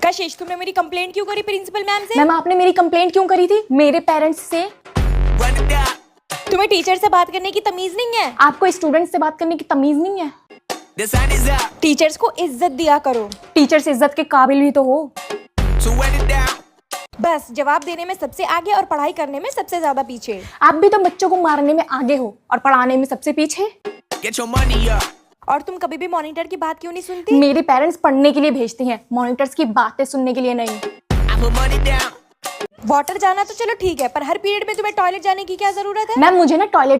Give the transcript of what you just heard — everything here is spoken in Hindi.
कशिश, तुमने मेरी कंप्लेंट क्यों करी प्रिंसिपल मैम से? मैम आपने मेरी कंप्लेंट क्यों करी थी? मेरे पेरेंट्स से। तुम्हें टीचर से बात करने की तमीज नहीं है? आपको स्टूडेंट से बात करने की तमीज नहीं है? टीचर्स को इज्जत दिया करो। टीचर्स इज्जत के काबिल भी तो हो। बस जवाब देने में सबसे आगे और पढ़ाई करने में सबसे ज्यादा पीछे। आप भी तो बच्चों को मारने में आगे हो और पढ़ाने में सबसे पीछे। और तुम कभी भी मॉनिटर की बात क्यों नहीं सुनती? मेरे पेरेंट्स पढ़ने के लिए भेजते हैं, मॉनिटर्स की बातें सुनने के लिए नहीं। वाटर जाना तो चलो ठीक है, पर हर पीरियड में तुम्हें टॉयलेट जाने की क्या जरूरत है? मैम मुझे ना टॉयलेट